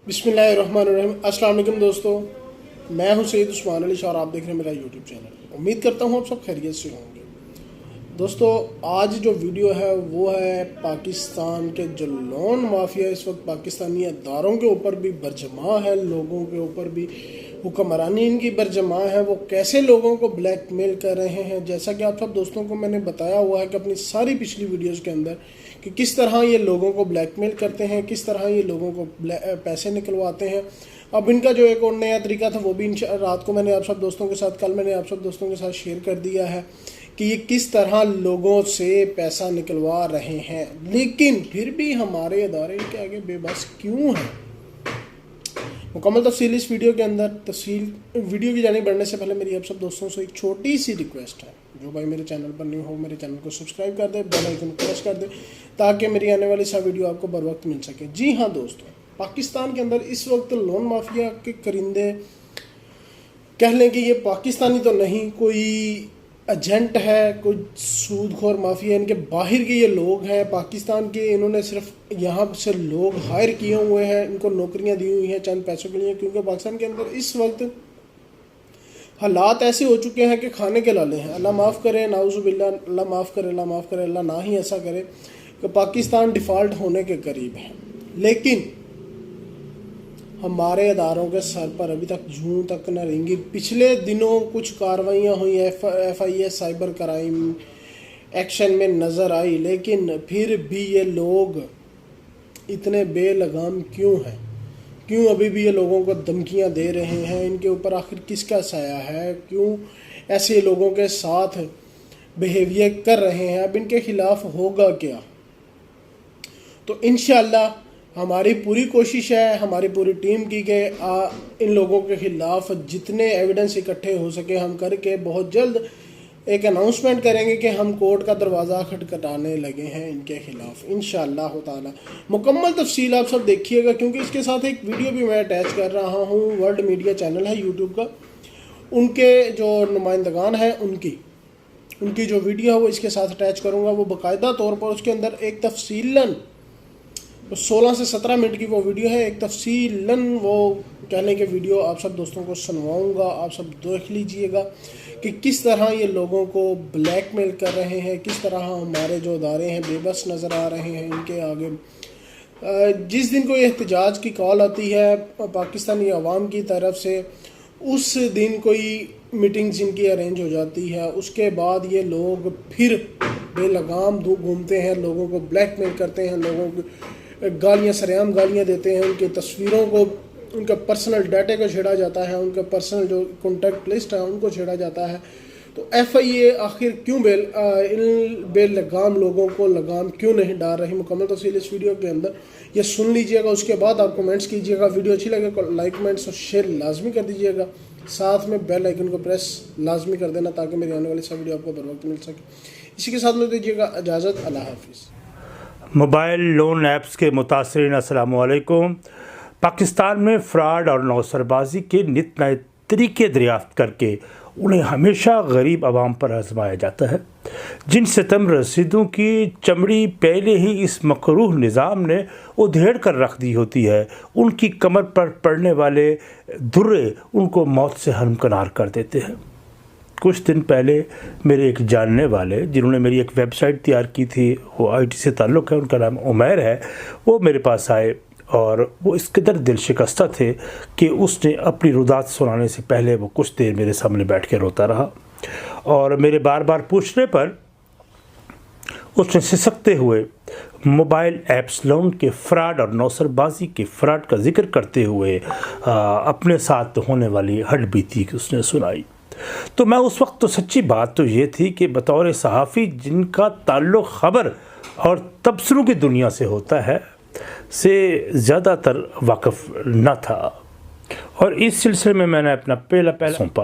बिस्मिल्लाहिर्रहमानिर्रहीम। अस्सलाम वालेकुम दोस्तों, मैं हूं सैयद उस्मान अली शाह और आप देख रहे हैं मेरा यूट्यूब चैनल। उम्मीद करता हूं आप सब खैरियत से होंगे। दोस्तों, आज जो वीडियो है वो है पाकिस्तान के जो लोन माफिया इस वक्त पाकिस्तानी अदारों के ऊपर भी बरजमा है, लोगों के ऊपर भी हुक्मरानी इनकी बरजमा है, वो कैसे लोगों को ब्लैकमेल कर रहे हैं। जैसा कि आप सब दोस्तों को मैंने बताया हुआ है कि अपनी सारी पिछली वीडियोज़ के अंदर कि किस तरह ये लोगों को ब्लैकमेल करते हैं, किस तरह ये लोगों को पैसे निकलवाते हैं। अब इनका जो एक और नया तरीका था वो भी रात को मैंने आप सब दोस्तों के साथ कल मैंने आप सब दोस्तों के साथ शेयर कर दिया है कि ये किस तरह लोगों से पैसा निकलवा रहे हैं। लेकिन फिर भी हमारे अदारे इनके आगे बेबस क्यों हैं, मुकम्मल तफसील इस वीडियो के अंदर। वीडियो की जानिब बढ़ने से पहले मेरी आप सब दोस्तों से एक छोटी सी रिक्वेस्ट है, जो भाई मेरे चैनल पर न्यू हो मेरे चैनल को सब्सक्राइब कर दे, बेल आइकन प्रेस कर दे ताकि मेरी आने वाली सब वीडियो आपको बर वक्त मिल सके। जी हाँ दोस्तों, पाकिस्तान के अंदर इस वक्त लोन माफिया के करिंदे कह लें कि ये पाकिस्तानी तो नहीं, कोई एजेंट है, कोई सूदखोर माफिया, इनके बाहर के ये लोग हैं पाकिस्तान के। इन्होंने सिर्फ यहाँ से लोग हायर किए हुए हैं, इनको नौकरियाँ दी हुई हैं चंद पैसों के लिए, क्योंकि पाकिस्तान के अंदर इस वक्त हालात ऐसे हो चुके हैं कि खाने के लाले हैं। अल्लाह माफ़ करे, नाउज़ुबिल्लाह, अल्लाह माफ़ करे, अल्लाह माफ़ करे, अल्लाह ना ही ऐसा करे कि पाकिस्तान डिफ़ॉल्ट होने के करीब है। लेकिन हमारे अदारों के सर पर अभी तक जूं तक न रेंगी। पिछले दिनों कुछ कार्रवाइयाँ हुई, FIA साइबर क्राइम एक्शन में नज़र आई, लेकिन फिर भी ये लोग इतने बेलगाम क्यों हैं? क्यों अभी भी ये लोगों को धमकियां दे रहे हैं? इनके ऊपर आखिर किसका साया है? क्यों ऐसे लोगों के साथ बिहेवियर कर रहे हैं? अब इनके खिलाफ होगा क्या? तो इंशाअल्लाह हमारी पूरी कोशिश है, हमारी पूरी टीम की कि इन लोगों के खिलाफ जितने एविडेंस इकट्ठे हो सके हम करके बहुत जल्द एक अनाउंसमेंट करेंगे कि हम कोर्ट का दरवाज़ा खटखटाने लगे हैं इनके खिलाफ इंशाअल्लाह ताला। मुकम्मल तफसील आप सब देखिएगा, क्योंकि इसके साथ एक वीडियो भी मैं अटैच कर रहा हूँ। वर्ल्ड मीडिया चैनल है यूट्यूब का, उनके जो नुमाइंदगान हैं उनकी जो वीडियो है वो इसके साथ अटैच करूँगा। वो बाकायदा तौर पर उसके अंदर एक तफसीलन 16 से 17 मिनट की वो वीडियो है, एक तफसीलन वो कहने के वीडियो आप सब दोस्तों को सुनवाऊँगा। आप सब देख लीजिएगा कि किस तरह ये लोगों को ब्लैकमेल कर रहे हैं, किस तरह हमारे जो अदारे हैं बेबस नज़र आ रहे हैं इनके आगे। जिस दिन कोई एहतजाज की कॉल आती है पाकिस्तानी अवाम की तरफ से, उस दिन कोई मीटिंग्स इनकी अरेंज हो जाती है। उसके बाद ये लोग फिर बेलगाम घूमते हैं, लोगों को ब्लैकमेल करते हैं, लोगों को गालियाँ सरेआम गालियाँ देते हैं, उनकी तस्वीरों को, उनके पर्सनल डाटे को छेड़ा जाता है, उनके पर्सनल जो कॉन्टैक्ट लिस्ट है उनको छेड़ा जाता है। तो FIA आखिर क्यों इन बेलगाम लोगों को लगाम क्यों नहीं डाल रही? मुकम्मल तफसील इस वीडियो के अंदर ये सुन लीजिएगा। उसके बाद आप कमेंट्स कीजिएगा। वीडियो अच्छी लगे तो लाइक कमेंट्स और शेयर लाजमी कर दीजिएगा। साथ में बेल आइकन को प्रेस लाजमी कर देना ताकि मेरी आने वाली सब वीडियो आपको बर वक्त मिल सके। इसी के साथ में दीजिएगा इजाज़त। अल्लाह हाफिज़। मोबाइल लोन ऐप्स के मुतासरीन अस्सलाम वालेकुम। पाकिस्तान में फ़्रॉड और नौसरबाजी के नित नए तरीके दरियाफ्त करके उन्हें हमेशा गरीब आवाम पर आजमाया जाता है। जिन सितम रसीदों की चमड़ी पहले ही इस मकरूह निज़ाम ने उधेड़ कर रख दी होती है, उनकी कमर पर पड़ने वाले दुर्रे उनको मौत से हमकिनार कर देते हैं। कुछ दिन पहले मेरे एक जानने वाले जिन्होंने मेरी एक वेबसाइट तैयार की थी, वो IT से ताल्लुक़ है, उनका नाम उमैर है, वो मेरे पास आए और वो इस कदर दिल शिकस्ता थे कि उसने अपनी रुदात सुनाने से पहले वो कुछ देर मेरे सामने बैठ के रोता रहा और मेरे बार बार पूछने पर उसने सिसकते हुए मोबाइल ऐप्स लोन के फ़्रॉड और नौसरबाजी के फ़्रॉड का जिक्र करते हुए अपने साथ होने वाली हड्डबीती उसने सुनाई। तो मैं उस वक्त तो सच्ची बात तो ये थी कि बतौर सहाफ़ी जिनका ताल्लुक़ ख़बर और तबसरों की दुनिया से होता है से ज़्यादातर वाक़फ़ न था, और इस सिलसिले में मैंने अपना पहला सौंपा।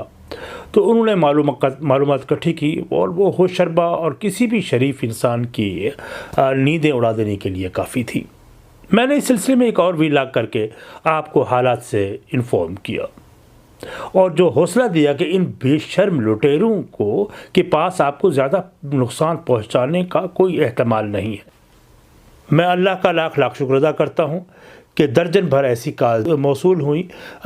तो उन्होंने मालूमात इकट्ठी की और वो होशरबा और किसी भी शरीफ इंसान की नींदें उड़ा देने के लिए काफ़ी थी। मैंने इस सिलसिले में एक और वीलॉग करके आपको हालात से इन्फॉर्म किया और जो हौसला दिया कि इन बेशर्म लुटेरों को के पास आपको ज़्यादा नुकसान पहुंचाने का कोई एहतमाल नहीं है। मैं अल्लाह का लाख लाख शुक्र अदा करता हूं کہ درجن بھر ایسی کال موصول ہوئیں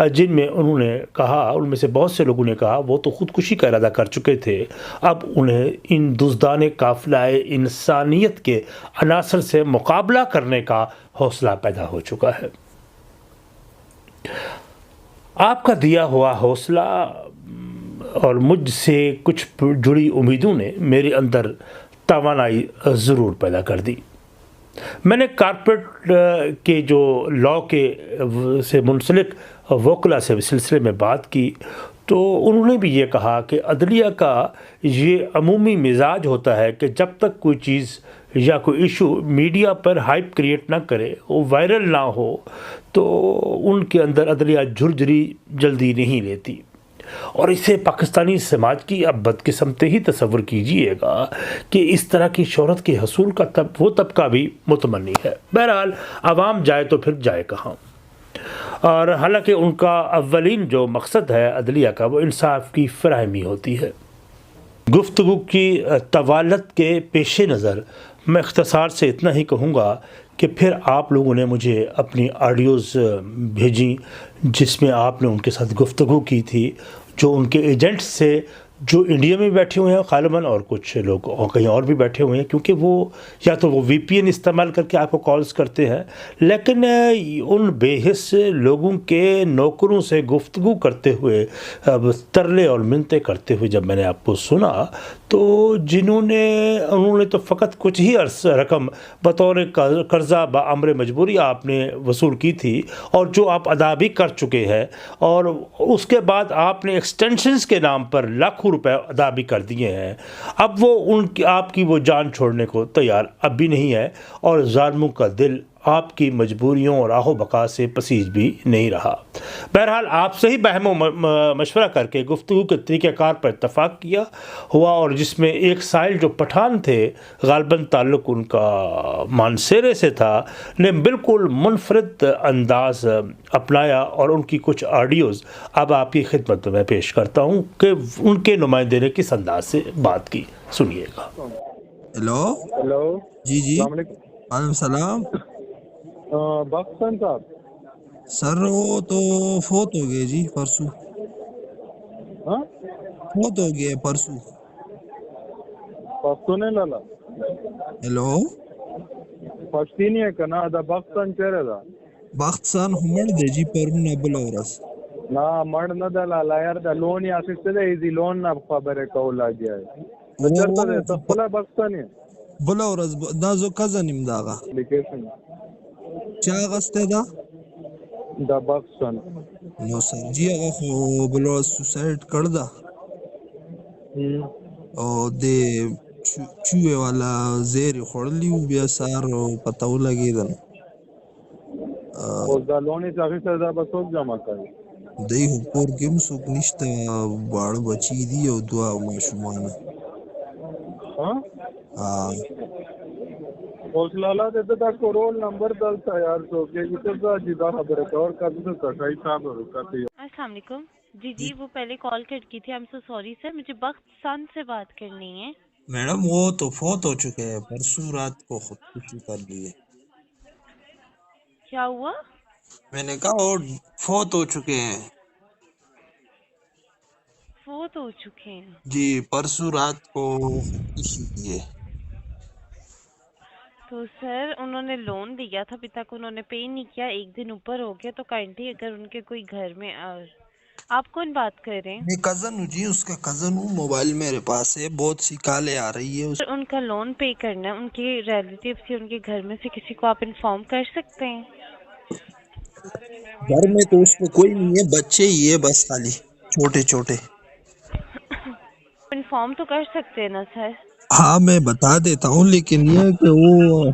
جن میں انہوں نے کہا، ان میں سے بہت سے لوگوں نے کہا وہ تو خودکشی کا ارادہ کر چکے تھے، اب انہیں ان دزدان قافلہ انسانیت کے عناصر سے مقابلہ کرنے کا حوصلہ پیدا ہو چکا ہے۔ آپ کا دیا ہوا حوصلہ اور مجھ سے کچھ جڑی امیدوں نے میرے اندر توانائی ضرور پیدا کر دی۔ میں نے کارپوریٹ کے جو لاء کے سے منسلک وکلا سے سلسلے میں بات کی تو انہوں نے بھی یہ کہا کہ عدلیہ کا یہ عمومی مزاج ہوتا ہے کہ جب تک کوئی چیز یا کوئی ایشو میڈیا پر ہائپ کریٹ نہ کرے، وہ وائرل نہ ہو، تو ان کے اندر عدلیہ جھرجھری جلدی نہیں لیتی، اور اسے پاکستانی سماج کی اب بدقسمتی ہی تصور کیجئے گا کہ اس طرح کی شہرت کے حصول کا وہ طبقہ بھی متمنی ہے۔ بہرحال عوام جائے تو پھر جائے کہاں، اور حالانکہ ان کا اولین جو مقصد ہے عدلیہ کا وہ انصاف کی فراہمی ہوتی ہے۔ گفتگو کی طوالت کے پیش نظر میں اختصار سے اتنا ہی کہوں گا کہ پھر آپ لوگوں نے مجھے اپنی آڈیوز بھیجیں جس میں آپ نے ان کے ساتھ گفتگو کی تھی، جو ان کے ایجنٹ سے جو انڈیا میں بیٹھے ہوئے ہیں غالباً، اور کچھ لوگ کہیں اور بھی بیٹھے ہوئے ہیں، کیونکہ وہ یا تو وہ وی پی این استعمال کر کے آپ کو کالز کرتے ہیں، لیکن ان بے حس لوگوں کے نوکروں سے گفتگو کرتے ہوئے ترلے اور منتیں کرتے ہوئے جب میں نے آپ کو سنا تو انہوں نے تو فقط کچھ ہی رقم بطور قرضہ بامر مجبوری آپ نے وصول کی تھی، اور جو آپ ادا بھی کر چکے ہیں، اور اس کے بعد آپ نے ایکسٹینشنز کے نام پر لاکھوں روپے ادا بھی کر دیے ہیں۔ اب وہ آپ کی وہ جان چھوڑنے کو تیار اب بھی نہیں ہے، اور ظالموں کا دل آپ کی مجبوریوں اور آہ و بقا سے پسیج بھی نہیں رہا۔ بہرحال آپ سے ہی بہم و مشورہ کر کے گفتگو کے طریقہ کار پر اتفاق کیا ہوا، اور جس میں ایک سائل جو پٹھان تھے، غالباً تعلق ان کا مانسیرے سے تھا، نے بالکل منفرد انداز اپنایا، اور ان کی کچھ آڈیوز اب آپ کی خدمت میں پیش کرتا ہوں کہ ان کے نمائندے نے کس انداز سے بات کی، سنیے گا۔ ہیلو جی السلام علیکم۔ وعلیکم السلام باکستان صاحب، سر، وہ تو فوت ہو گئے جی پرسوں، ہاں فوت ہو گئے پرسوں۔ پښتون لالا ہیلو، پښتینی کنا دا باکستان چیرې ده؟ باختسان همړ دی جی پرونه بله ورځ. نه مړ نه ده لالا یار، د لون یې اخیستی دی، ایزي لون نه خبرې کول لګیا یې. ته چېرته دی؟ ته خپله پاکستان یې؟ بله ورځ دا زه کزن یم د هغه. اپلیکیشن چا اخیستی ده؟ د پاکستان. نو سر جی هغه خو بله ورځ سوسایډ کړ ده، او د چوهې والا زیرې خوړلي وو، بیا سهار پته ولګېده نو اوس دا لون یې چې اخیستی دا به څوک جمع کوي؟ دی خو کور کې هم څوک نشته، واړه بچي دي او دوه ماشومان. اوس لالا د ده دا کورول نمبر دلته یار څوک یې چې ته دا جدا خبرې کور کا تو کٹائی صاحب کرتے. السلام علیکم جی وہ پہلے کال کٹ کی تھی، I'm so sorry سر، مجھے بختسان سے بات کرنی ہے۔ میڈم وہ تو فوت ہو چکے ہیں، پرسوں رات کو خودکشی کر لی ہے۔ کیا ہوا؟ میں نے کہا وہ فوت ہو چکے ہیں فوت ہو چکے ہیں جی، پرسوں رات کو خودکشی کی ہے۔ تو سر انہوں نے لون دیا تھا، ابھی تک انہوں نے پے نہیں کیا، ایک دن اوپر ہو گیا، تو کائنڈلی اگر ان کے کوئی گھر میں آپ کون بات کر رہے ہیں؟ میں کزن ہوں جی، اس کا کزن ہوں، موبائل میرے پاس ہے، بہت سی کالیں آ رہی ہے۔ ان کا لون پے کرنا ہے، ان کے ریلیٹیو سے ان کے گھر میں سے کسی کو آپ انفارم کر سکتے ہیں؟ گھر میں تو اس میں کوئی نہیں ہے، بچے ہی ہے بس، خالی چھوٹے چھوٹے۔ انفارم تو کر سکتے ہیں نا سر؟ ہاں میں بتا دیتا ہوں، لیکن یہ ہے کہ وہ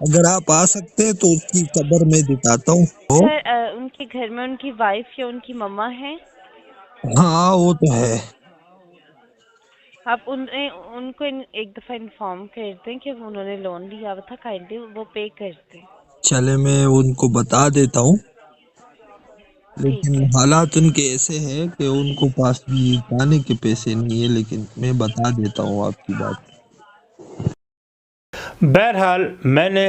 اگر آپ آ سکتے ہیں تو اس کی قبر میں دکھاتا ہوں۔ سر ان کے گھر میں ان کی وائف یا ان کی مما ہے؟ ہاں وہ تو ہے۔ آپ ان کو ایک دفعہ انفارم کر دیں کہ انہوں نے لون لیا ہوا تھا، کائنڈلی وہ پے کر دیں۔ چلے میں ان کو بتا دیتا ہوں، لیکن حالات ان کے ایسے ہیں کہ ان کو پاس بھی جانے کے پیسے نہیں ہیں، لیکن میں بتا دیتا ہوں آپ کی بات۔ बहरहाल मैंने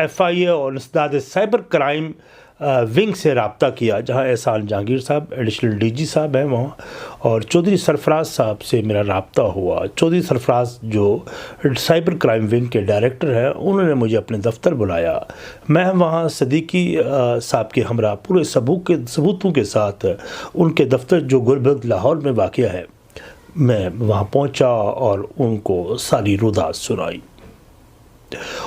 FIA और इंसदाद साइबर क्राइम विंग से रब्ता किया, जहां एहसान जहांगीर साहब एडिशनल DG साहब हैं वहाँ, और चौधरी सरफराज साहब से मेरा रब्ता हुआ। चौधरी सरफराज जो साइबर क्राइम विंग के डायरेक्टर हैं, उन्होंने मुझे अपने दफ्तर बुलाया। मैं वहाँ सदीकी साहब के हमरा पूरे सबूतों के साथ उनके दफ्तर जो गुलबर्ग लाहौर में वाक़या है, मैं वहाँ पहुँचा और उनको सारी रुदात सुनाई।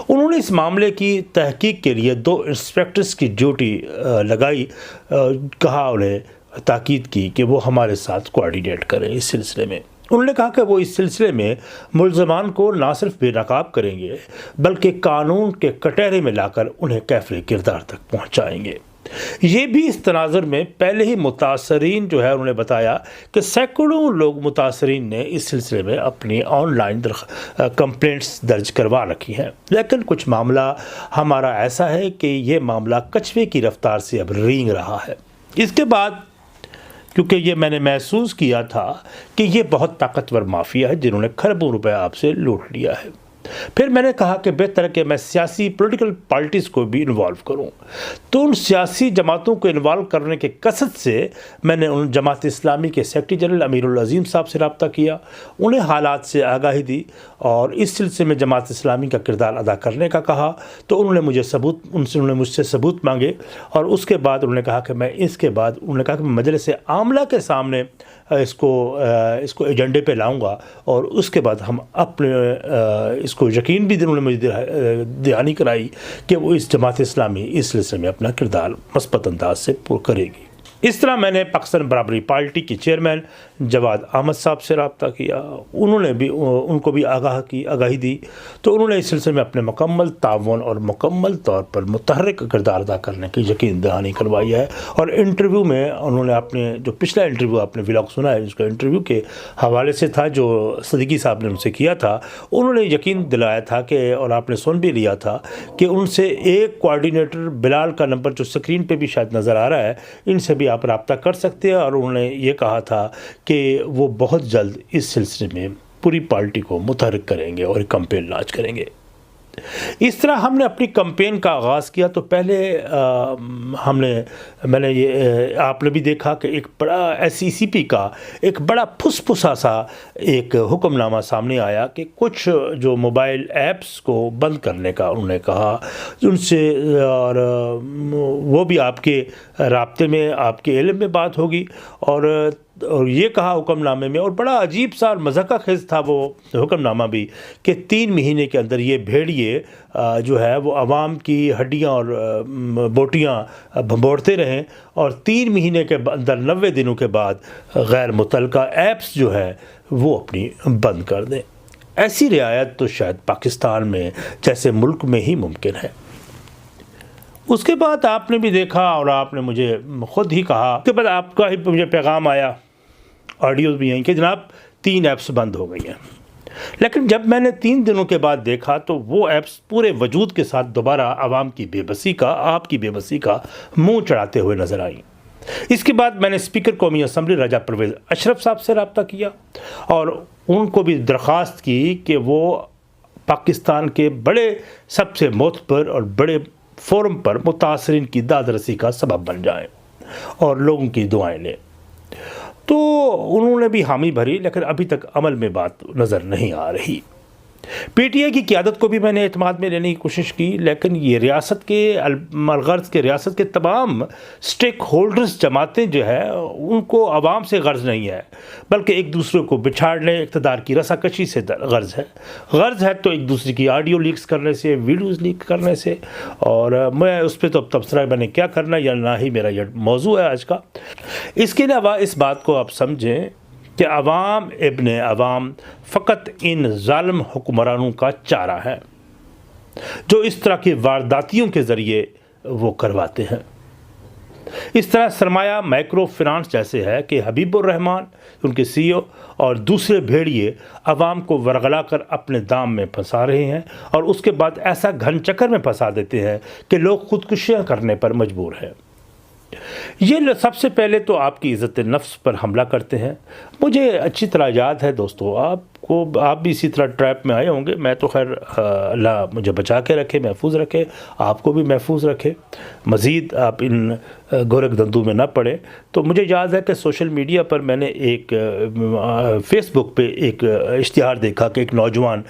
उन्होंने इस मामले की तहकीक के लिए 2 इंस्पेक्टर्स की ड्यूटी लगाई, कहा उन्हें ताकीद की कि वो हमारे साथ कोऑर्डिनेट करें इस सिलसिले में। उन्होंने कहा कि वो इस सिलसिले में मुल्ज़मान को ना सिर्फ बेनकाब करेंगे बल्कि कानून के कटहरे में लाकर उन्हें कैफ़रे किरदार तक पहुँचाएँगे। ये भी इस तनाज़ुर में पहले ही मुतासरीन जो है उन्होंने बताया कि सैकड़ों लोग मुतासरीन ने इस सिलसिले में अपनी ऑनलाइन कंप्लेंट्स दर्ज करवा रखी हैं, लेकिन कुछ मामला हमारा ऐसा है कि ये मामला कछुए की रफ्तार से अब रेंग रहा है। इसके बाद क्योंकि ये मैंने महसूस किया था कि ये बहुत ताकतवर माफिया है जिन्होंने खरबों रुपए आपसे लूट लिया है। फिर मैंने कहा कि बेहतर है कि मैं सियासी पॉलिटिकल पार्टीज़ को भी इन्वॉल्व करूं। तो उन सियासी जमातों को इन्वॉल्व करने के कसद से मैंने उन जमात इस्लामी के सेक्रेटरी जनरल अमीरुल अज़ीम साहब से रब्ता किया, उन्हें हालात से आगाही दी और इस सिलसिले में जमात इस्लामी का किरदार अदा करने का कहा। तो उन्होंने मुझसे सबूत मांगे और उसके बाद उन्होंने कहा कि मैं इसके बाद उन्होंने कहा कि मैं मजलिस आमला के सामने इसको एजेंडे पे लाऊंगा और उसके बाद हम अपने इसको यकीन भी उन्होंने मुझे दहानी कराई कि वो इस जमात इस्लामी इस सिलसिले में अपना किरदार मस्बत अंदाज से पूरा करेगी। इस तरह मैंने पाकिस्तान बराबरी पार्टी के चेयरमैन जवाद अहमद साहब से रब्ता किया, उनको भी आगाही दी। तो उन्होंने इस सिलसिले में अपने मुकम्मल तावन और मुकम्मल तौर पर मुतहर्रिक किरदार अदा करने की यकीन दहानी करवाई है। और इंटरव्यू में उन्होंने अपने जो पिछला इंटरव्यू आपने व्लॉग सुना है, उसका इंटरव्यू के हवाले से था जो सदीकी साहब ने उनसे किया था, उन्होंने यकीन दिलाया था कि, और आपने सुन भी लिया था कि उनसे एक कोऑर्डिनेटर बिलाल का नंबर जो स्क्रीन पर भी शायद नज़र आ रहा है, इनसे भी आप रब्ता कर सकते हैं। और उन्होंने ये कहा था कि वो बहुत जल्द इस सिलसिले में पूरी पार्टी को मुतहर्रिक करेंगे और एक कैंपेन लॉन्च करेंगे। इस तरह हमने अपनी कैंपेन का आगाज़ किया। तो पहले आपने भी देखा कि एक बड़ा SECP का एक बड़ा फुसफुसा सा एक हुक्मनामा सामने आया कि कुछ जो मोबाइल ऐप्स को बंद करने का उन्होंने कहा उनसे, और वो भी आपके राब्ते में आपके इल्म में बात होगी। और ये कहा हुक्मनामे में, और बड़ा अजीब सा मज़ाक़ा खेज़ था वो हुक्मनामा भी, कि 3 महीने के अंदर ये भेड़िए जो है वो आवाम की हड्डियां और बोटियां भंबोड़ते रहें और 3 महीने के अंदर 90 दिनों के बाद गैर मुतल्लका ऐप्स जो है वो अपनी बंद कर दें। ऐसी रियायत तो शायद पाकिस्तान में जैसे मुल्क में ही मुमकिन है। उसके बाद आपने भी देखा और आपने मुझे ख़ुद ही कहा, उसके बाद आपका ही मुझे पैगाम आया, ऑडियोज़ भी यहीं कि जनाब 3 ऐप्स बंद हो गई हैं। लेकिन जब मैंने 3 दिनों के बाद देखा तो वो ऐप्स पूरे वजूद के साथ दोबारा आवाम की बेबसी का, आपकी बेबसी का मुंह चढ़ाते हुए नज़र आई। इसके बाद मैंने स्पीकर कौमी असम्बली राजा परवेज़ अशरफ साहब से रब्ता किया और उनको भी दरख्वास्त की कि वो पाकिस्तान के बड़े सबसे मोतबर और बड़े फोरम पर मुतासरीन की दाद रसी का सबब बन जाएं और लोगों की दुआएं लें। तो उन्होंने भी हामी भरी, लेकिन अभी तक अमल में बात नज़र नहीं आ रही। PTI की क़यादत को भी मैंने एतमाद में लेने की कोशिश की, लेकिन ये रियासत के तमाम स्टेक होल्डर्स जमातें जो है उनको आवाम से गर्ज़ नहीं है, बल्कि एक दूसरे को बिछाड़ने, इक़्तिदार की रसाकशी से गर्ज़ है तो एक दूसरे की ऑडियो लीक्स करने से, वीडियोज़ लीक करने से। और मैं उस पर तो अब तबसरा मैंने क्या करना या ना ही मेरा यह मौजू है आज का। इसके अलावा इस बात को आप समझें कि अवाम इब्ने अवाम फ़कत इन ज़ालिम हुक्मरानों का चारा है जो इस तरह की वारदातियों के ज़रिए वो करवाते हैं। इस तरह सरमाया माइक्रो फिनांस जैसे है कि हबीबुर रहमान उनके CEO और दूसरे भेड़िए अवाम को वरगला कर अपने दाम में फंसा रहे हैं और उसके बाद ऐसा घन चक्कर में फंसा देते हैं कि लोग खुदकुशियाँ करने पर मजबूर हैं। ये सबसे पहले तो आपकी इज़्ज़त नफ्स पर हमला करते हैं। मुझे अच्छी तरह याद है दोस्तों, आपको کو آپ بھی اسی طرح ٹریپ میں آئے ہوں گے. میں تو خیر اللہ مجھے بچا کے رکھے, محفوظ رکھے, آپ کو بھی محفوظ رکھے, مزید آپ ان گورکھ دھندوں میں نہ پڑے. تو مجھے یاد ہے کہ سوشل میڈیا پر میں نے ایک فیس بک پہ ایک اشتہار دیکھا کہ ایک نوجوان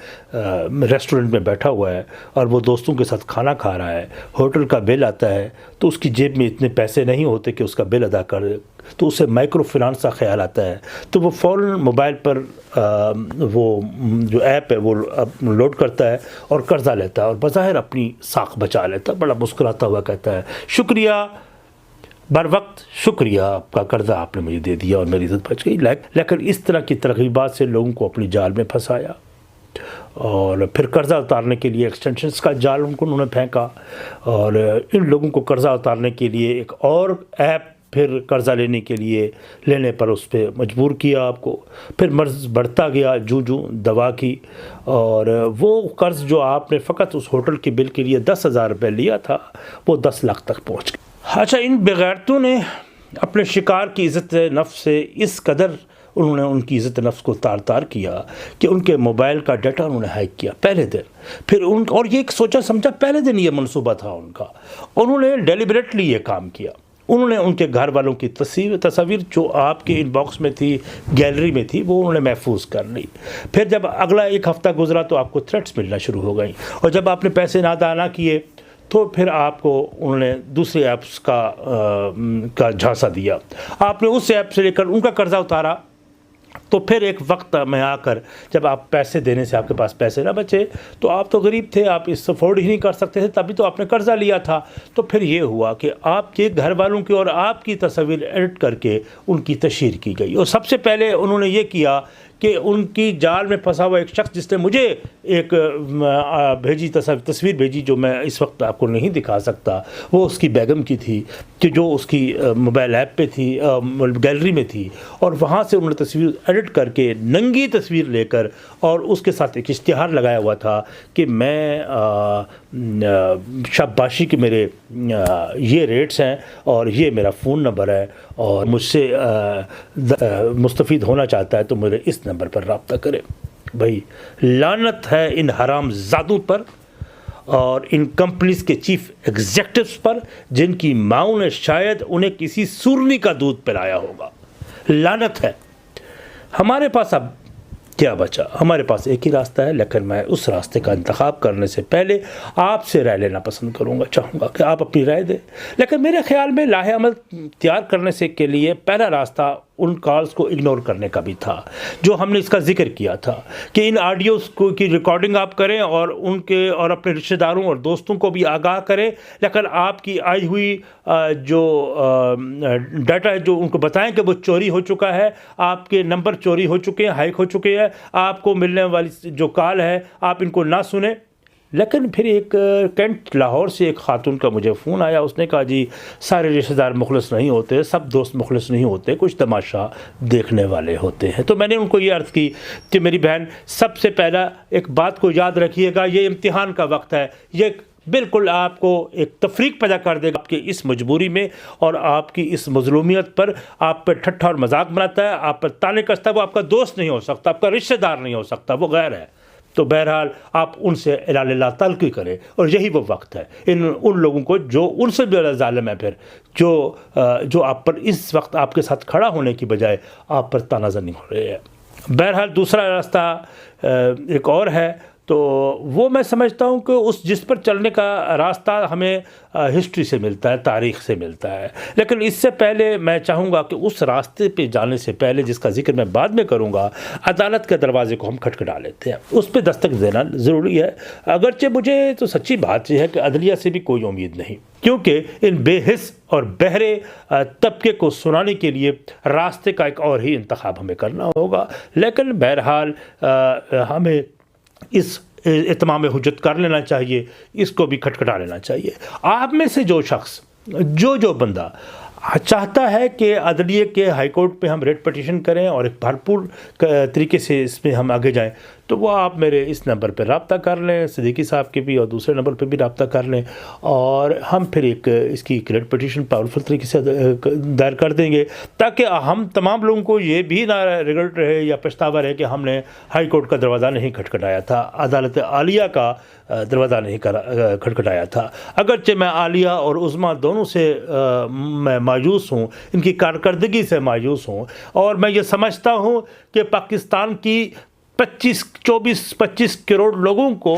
ریسٹورنٹ میں بیٹھا ہوا ہے اور وہ دوستوں کے ساتھ کھانا کھا رہا ہے. ہوٹل کا بل آتا ہے تو اس کی جیب میں اتنے پیسے نہیں ہوتے کہ اس کا بل ادا کر, تو اسے مائکرو فنانس کا خیال آتا ہے. تو وہ فوراً موبائل پر وہ جو ایپ ہے وہ لوڈ کرتا ہے اور قرضہ لیتا ہے اور بظاہر اپنی ساکھ بچا لیتا ہے. بڑا مسکراتا ہوا کہتا ہے شکریہ بر وقت, شکریہ آپ کا قرضہ آپ نے مجھے دے دیا اور میری عزت بچ گئی. لیکن اس طرح کی ترغیبات سے لوگوں کو اپنی جال میں پھنسایا اور پھر قرضہ اتارنے کے لیے ایکسٹینشنز کا جال ان کو انہوں نے پھینکا اور ان لوگوں کو قرضہ اتارنے کے لیے ایک اور ایپ پھر قرضہ لینے پر اس پہ مجبور کیا آپ کو. پھر مرض بڑھتا گیا جوں دوا کی, اور وہ قرض جو آپ نے فقط اس ہوٹل کے بل کے لیے 10,000 روپے لیا تھا وہ 10 لاکھ تک پہنچ گیا. اچھا, ان بغیرتوں نے اپنے شکار کی عزت نفس سے اس قدر انہوں نے ان کی عزت نفس کو تار کیا کہ ان کے موبائل کا ڈیٹا انہوں نے ہیک کیا پہلے دن. پھر اور یہ ایک سوچا سمجھا پہلے دن یہ منصوبہ تھا ان کا, انہوں نے ڈیلیبریٹلی یہ کام کیا. انہوں نے ان کے گھر والوں کی تصاویر جو آپ کے ان باکس میں تھی, گیلری میں تھی, وہ انہوں نے محفوظ کر لی. پھر جب اگلا ایک ہفتہ گزرا تو آپ کو تھریٹس ملنا شروع ہو گئیں, اور جب آپ نے پیسے نہ ادا نہ کیے تو پھر آپ کو انہوں نے دوسرے ایپس کا جھانسا دیا. آپ نے اس ایپ سے لے کر ان کا قرضہ اتارا. تو پھر ایک وقت میں آ کر جب آپ پیسے دینے سے آپ کے پاس پیسے نہ بچے, تو آپ تو غریب تھے, آپ اس افورڈ ہی نہیں کر سکتے تھے, تبھی تو آپ نے قرضہ لیا تھا. تو پھر یہ ہوا کہ آپ کے گھر والوں کی اور آپ کی تصاویر ایڈٹ کر کے ان کی تشہیر کی گئی. اور سب سے پہلے انہوں نے یہ کیا کہ ان کی جال میں پھنسا ہوا ایک شخص جس نے مجھے ایک تصویر بھیجی جو میں اس وقت آپ کو نہیں دکھا سکتا, وہ اس کی بیگم کی تھی کہ جو اس کی موبائل ایپ پہ تھی, گیلری میں تھی, اور وہاں سے انہوں نے تصویر ایڈٹ کر کے ننگی تصویر لے کر اور اس کے ساتھ ایک اشتہار لگایا ہوا تھا کہ میں شاباشی کے میرے یہ ریٹس ہیں اور یہ میرا فون نمبر ہے, اور مجھ سے مستفید ہونا چاہتا ہے تو میرے اس نمبر پر رابطہ کرے. بھائی لعنت ہے ان حرام زادوں پر اور ان کمپنیز کے چیف ایگزیکٹوز پر جن کی ماؤں نے شاید انہیں کسی سورنی کا دودھ پلایا ہوگا. لعنت ہے. ہمارے پاس اب کیا بچا؟ ہمارے پاس ایک ہی راستہ ہے, لیکن میں اس راستے کا انتخاب کرنے سے پہلے آپ سے رائے لینا پسند کروں گا, چاہوں گا کہ آپ اپنی رائے دیں. لیکن میرے خیال میں لاہ عمل تیار کرنے سے کے لیے پہلا راستہ ان کالز کو اگنور کرنے کا بھی تھا جو ہم نے اس کا ذکر کیا تھا کہ ان آڈیوز کی ریکارڈنگ آپ کریں اور ان کے اور اپنے رشتہ داروں اور دوستوں کو بھی آگاہ کریں, لیکن آپ کی آئی ہوئی جو ڈیٹا ہے جو ان کو بتائیں کہ وہ چوری ہو چکا ہے, آپ کے نمبر چوری ہو چکے ہیں, ہیک ہو چکے ہیں, آپ کو ملنے والی جو کال ہے آپ ان کو نہ سنیں. لیکن پھر ایک کینٹ لاہور سے ایک خاتون کا مجھے فون آیا, اس نے کہا جی سارے رشتہ دار مخلص نہیں ہوتے, سب دوست مخلص نہیں ہوتے, کچھ تماشا دیکھنے والے ہوتے ہیں. تو میں نے ان کو یہ عرض کی کہ میری بہن سب سے پہلا ایک بات کو یاد رکھیے گا, یہ امتحان کا وقت ہے, یہ بالکل آپ کو ایک تفریق پیدا کر دے گا آپ کی اس مجبوری میں اور آپ کی اس مظلومیت پر. آپ پر ٹھٹھا اور مذاق بناتا ہے, آپ پر تانے کستا ہے, وہ آپ کا دوست نہیں ہو سکتا, آپ کا رشتہ دار نہیں ہو سکتا, وہ غیر ہے. تو بہرحال آپ ان سے اعلان اللہ تلقی کریں, اور یہی وہ وقت ہے ان لوگوں کو جو ان سے بھی زیادہ ظالم ہے پھر جو آپ پر اس وقت آپ کے ساتھ کھڑا ہونے کی بجائے آپ پر تانا زنی ہو رہے ہیں. بہرحال دوسرا راستہ ایک اور ہے, تو وہ میں سمجھتا ہوں کہ جس پر چلنے کا راستہ ہمیں ہسٹری سے ملتا ہے, تاریخ سے ملتا ہے. لیکن اس سے پہلے میں چاہوں گا کہ اس راستے پہ جانے سے پہلے, جس کا ذکر میں بعد میں کروں گا, عدالت کے دروازے کو ہم کھٹکھٹا لیتے ہیں, اس پہ دستک دینا ضروری ہے. اگرچہ مجھے تو سچی بات یہ ہے کہ عدلیہ سے بھی کوئی امید نہیں, کیونکہ ان بے حس اور بہرے طبقے کو سنانے کے لیے راستے کا ایک اور ہی انتخاب ہمیں کرنا ہوگا. لیکن بہرحال ہمیں اس اتمام حجت کر لینا چاہیے, اس کو بھی کھٹکھٹا لینا چاہیے. آپ میں سے جو شخص جو بندہ چاہتا ہے کہ عدلیہ کے ہائی کورٹ پہ ہم ریٹ پٹیشن کریں اور ایک بھرپور طریقے سے اس میں ہم آگے جائیں, تو وہ آپ میرے اس نمبر پہ رابطہ کر لیں، صدیقی صاحب کے بھی اور دوسرے نمبر پہ بھی رابطہ کر لیں، اور ہم پھر ایک اس کی ریٹ پٹیشن پاورفل طریقے سے دائر کر دیں گے، تاکہ ہم تمام لوگوں کو یہ بھی نہ ریگریٹ رہے یا پچھتاوا رہے کہ ہم نے ہائی کورٹ کا دروازہ نہیں کھٹکھٹایا تھا، عدالت عالیہ کا دروازہ نہیں کھٹکھٹایا تھا۔ اگرچہ میں عالیہ اور عظمیٰ دونوں سے میں مایوس ہوں، ان کی کارکردگی سے مایوس ہوں، اور میں یہ سمجھتا ہوں کہ پاکستان کی 25 کروڑ لوگوں کو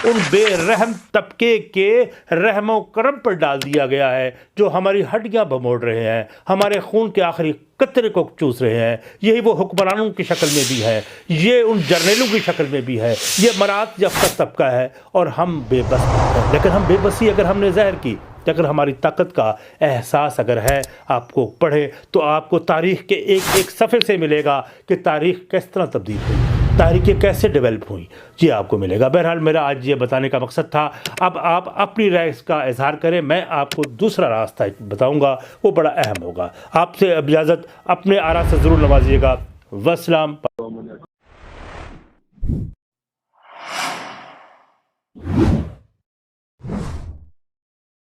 ان بے رحم طبقے کے رحم و کرم پر ڈال دیا گیا ہے، جو ہماری ہڈیاں بموڑ رہے ہیں، ہمارے خون کے آخری قطرے کو چوس رہے ہیں۔ یہی وہ حکمرانوں کی شکل میں بھی ہے، یہ ان جرنیلوں کی شکل میں بھی ہے، یہ مراعات یافتہ طبقہ ہے، اور ہم بے بس ہیں۔ لیکن ہم بے بسی اگر ہم نے ظاہر کی، اگر ہماری طاقت کا احساس اگر ہے، آپ کو پڑھے تو آپ کو تاریخ کے ایک صفحے سے ملے گا کہ تاریخ کس طرح تبدیل ہوئی، تاریخیں کیسے ڈیولپ ہوئیں، یہ آپ کو ملے گا۔ بہرحال میرا آج یہ بتانے کا مقصد تھا۔ اب آپ اپنی رائے کا اظہار کریں، میں آپ کو دوسرا راستہ بتاؤں گا، وہ بڑا اہم ہوگا۔ آپ سے اب اجازت، اپنے آراء سے ضرور نوازیے گا۔ والسلام۔